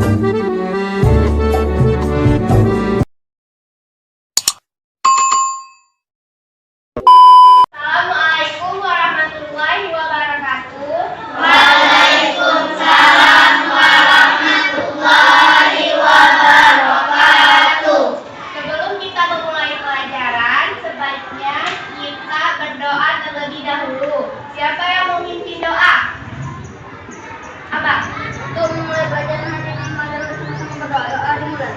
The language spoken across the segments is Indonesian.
Assalamualaikum warahmatullahi wabarakatuh. Waalaikumsalam warahmatullahi wabarakatuh. Sebelum kita memulai pelajaran, sebaiknya kita berdoa terlebih dahulu. Siapa yang mau memimpin doa? Abah. Untuk memulai pelajaran hari ini, mari sama-sama berdoa. Dimulai.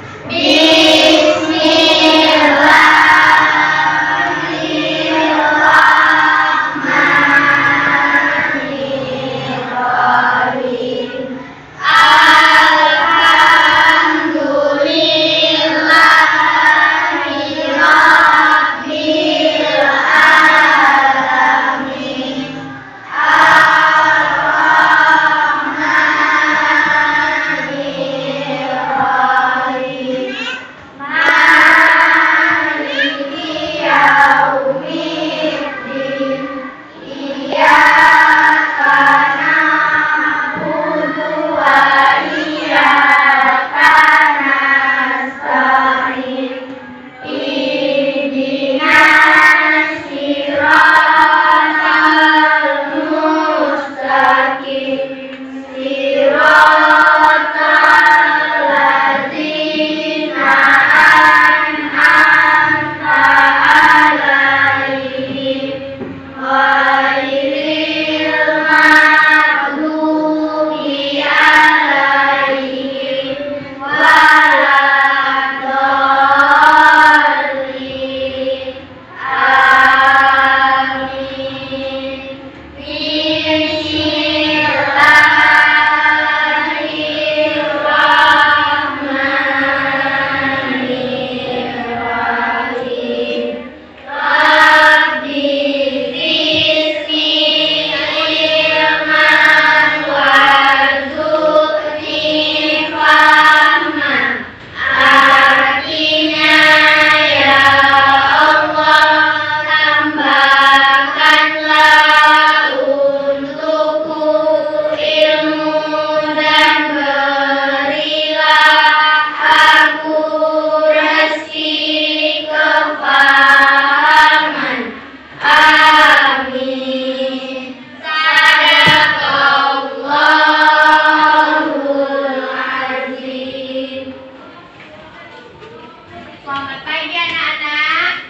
Selamat pagi anak-anak.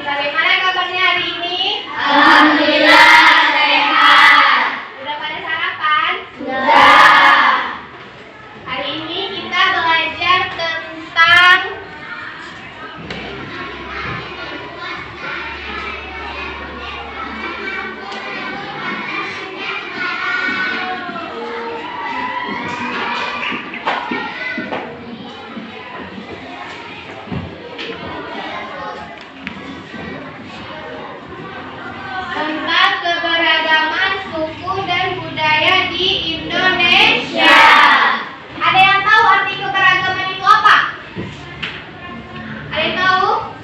Bagaimana kabarnya hari ini? Alhamdulillah sehat. Sudah pada sarapan? Sudah. Hari ini kita belajar tentang keberagaman suku dan budaya di Indonesia. Ada yang tahu arti keberagaman itu apa? Ada yang tahu?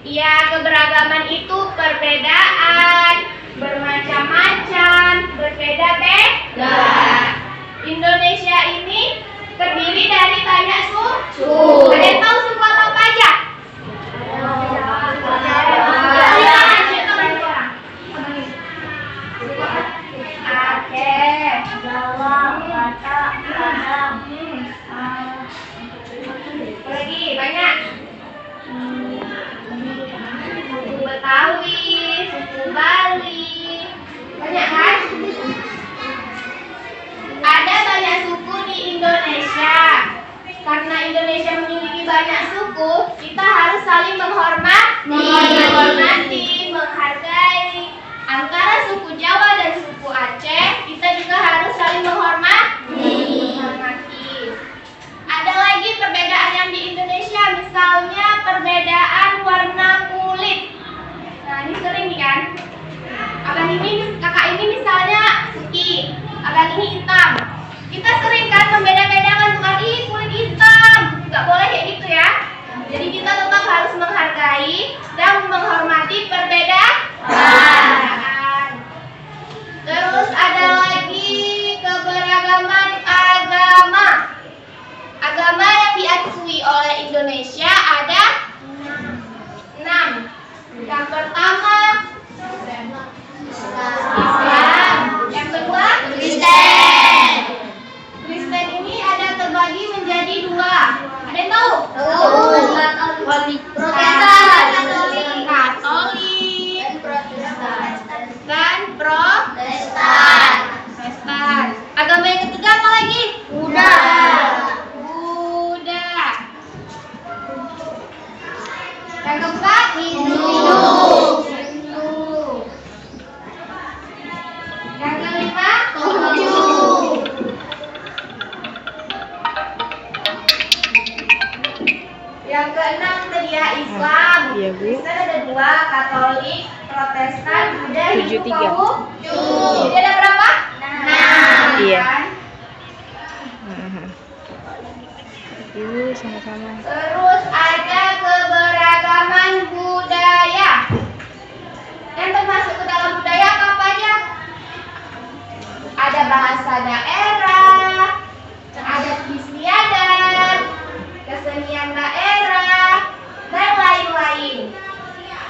Iya, keberagaman itu perbedaan, bermacam-macam, berbeda-beda. Indonesia ini terdiri dari banyak suku. Ada yang tahu suku apa aja? Lagi banyak. Suku Betawi, suku Bali, banyak kan? Ada banyak suku di Indonesia. Karena Indonesia memiliki banyak suku, kita harus saling menghormati, menghargai. Antara suku Jawa dan suku Aceh, kita juga harus saling menghormati. Ada lagi perbedaan yang di Indonesia, misalnya perbedaan warna kulit. Nah, ini sering nih kan? Kakak ini misalnya putih, abang ini hitam. Kita sering kan membeda-bedakan, bukan kulit hitam. Nggak boleh kayak gitu ya. Jadi kita tetap harus menghargai dan menghormati perbedaan. Terus ada lagi keberagaman oleh Indonesia ada 6. Yang pertama Islam, yang kedua Kristen. Kristen ini ada terbagi menjadi 2. Ada yang tahu? Katolik. Katolik dan Protestan. Protestan. Agama yang ketiga apa lagi? Buddha. Yang keempat Hindu. Yang kelima Konghucu. Yang keenam tadi ya Islam. Iya, Bu. Kristen ada 2, Katolik, Protestan, Buddha, Hindu, 73. Konghucu. Jadi ada berapa? 6. Iya. Kan? Ibu sama-sama. Terus ada keberagaman budaya. Yang termasuk ke dalam budaya apa aja? Ada bahasa daerah, adat istiadat, kesenian daerah, dan lain-lain.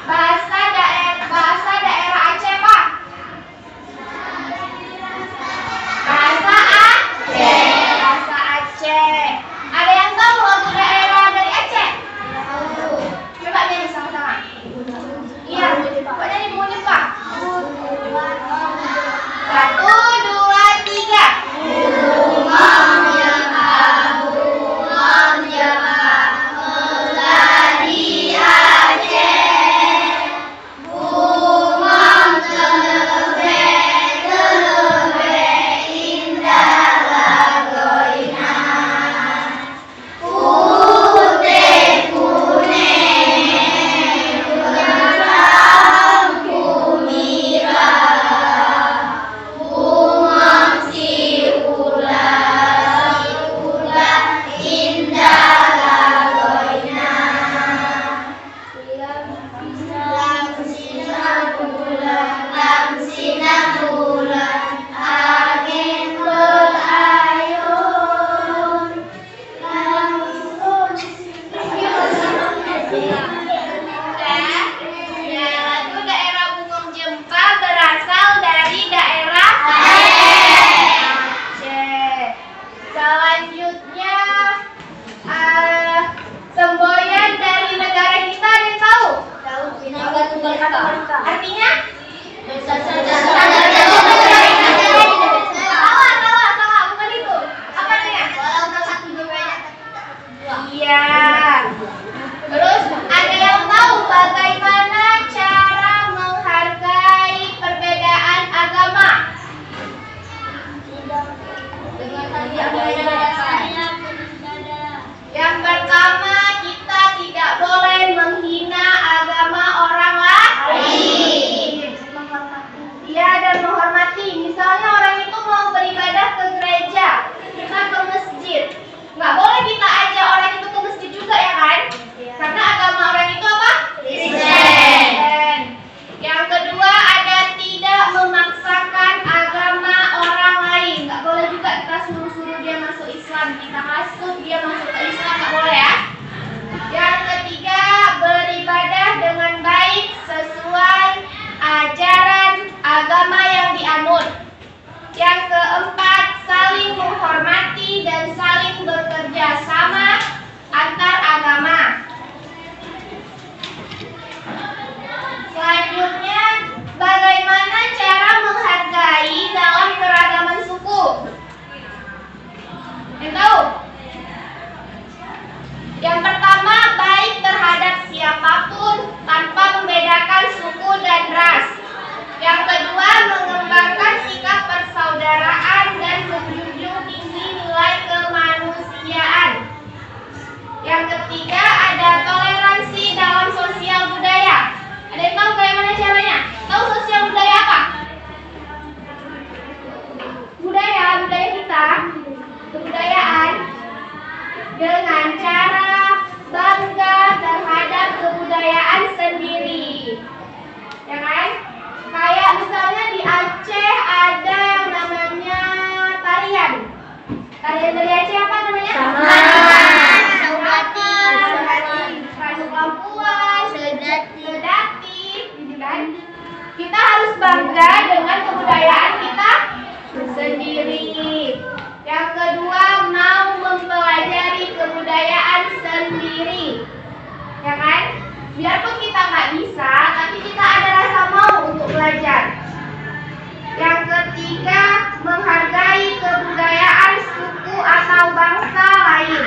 Bahasa daerah Aceh Pak. Bahasa Aceh. Ada yang tahu lagu daerah dari Aceh? Coba nyanyi sama-sama. Iya, Pak nyanyi bunyi Pak. 1, 2, 3. Lagu daerah Bungong Jempa berasal dari daerah Aceh. Selanjutnya semboyan dari negara kita ada yang tahu? Artinya? Salah, bukan itu. Apa artinya? Iya. Terus ada yang tahu bagaimana cara menghargai perbedaan agama? Yang pertama, kita tidak boleh menghina agama orang lain. Iya, dan menghormati. Misalnya orang itu mau beribadah ke gereja, kita ke masjid. Nggak boleh kita ajak orang itu ke masjid juga ya kan? Karena agama orang itu apa? Kristen. Yang kedua ada tidak memaksakan agama orang lain. Nggak boleh juga kita suruh-suruh dia masuk Islam. Kita masuk dia masuk ke Islam, nggak boleh ya. Yang ketiga beribadah dengan baik sesuai ajaran agama yang dianut. Yang keempat saling menghormati dan saling bekerja sama antar agama. Selanjutnya, bagaimana cara menghargai dalam keragaman suku? Yang tahu? Yang pertama, baik terhadap siapapun tanpa membedakan suku dan ras. Yang kedua, mengembangkan sikap persaudaraan dan menjunjung tinggi nilai kemanusiaan. Yang ketiga, ada toleransi dalam sosial budaya. Ada yang tahu bagaimana caranya? Tahu sosial budaya apa? Budaya kita, kebudayaan dengan cara bangga terhadap kebudayaan sendiri. Ya kan? Kayak misalnya di Aceh ada yang namanya tarian. Tarian dari Aceh apa namanya? Saumati. sendiri, ya kan? Biarpun kita nggak bisa, tapi kita ada rasa mau untuk belajar. Yang ketiga, menghargai kebudayaan suku atau bangsa lain.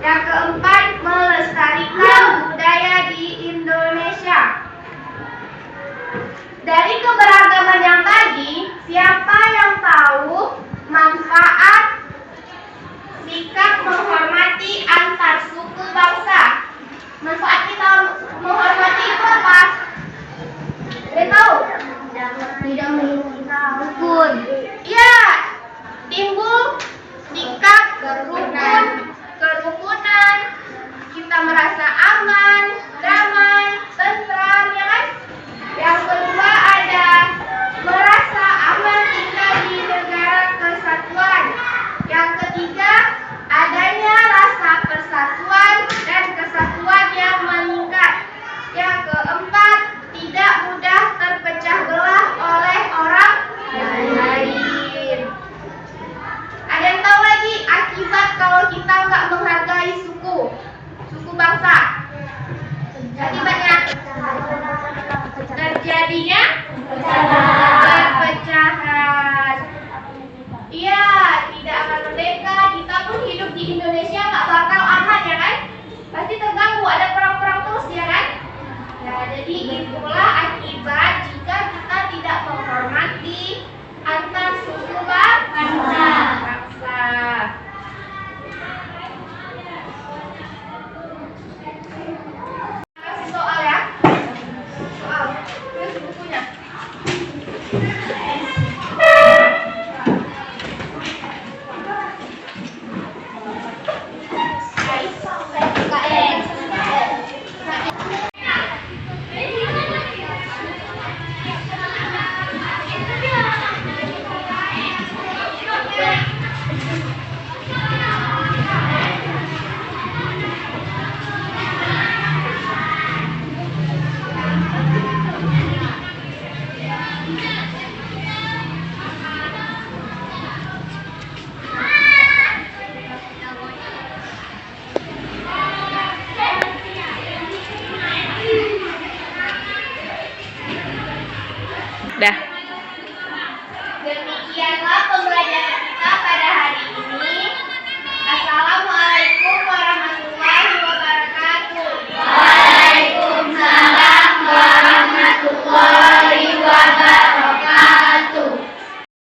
Yang keempat, melestarikan budaya di Indonesia. Dari keberagaman yang tadi, siapa yang tahu manfaat sikap menghormati antar suku bangsa? Manfaat kita menghormati itu apa? Ada tahu? Tidak menghina rukun. Ya, timbul sikap kerukunan, kita merasa aman, damai, tentram, ya kan? Yang kedua ada merasa aman tinggal di negara kesatuan. Yang ketiga, adanya rasa persatuan dan kesatuan yang meningkat. Yang keempat, tidak mudah terpecah belah oleh orang lain. Ada yang tahu lagi akibat kalau kita nggak menghargai suku bangsa? Akibatnya terjadinya perpecahan. Iya, tidak akan merdeka. Kita pun hidup di Indonesia nggak bakal aman, ya kan? Pasti terganggu, ada perang-perang terus, ya kan? Nah, jadi itulah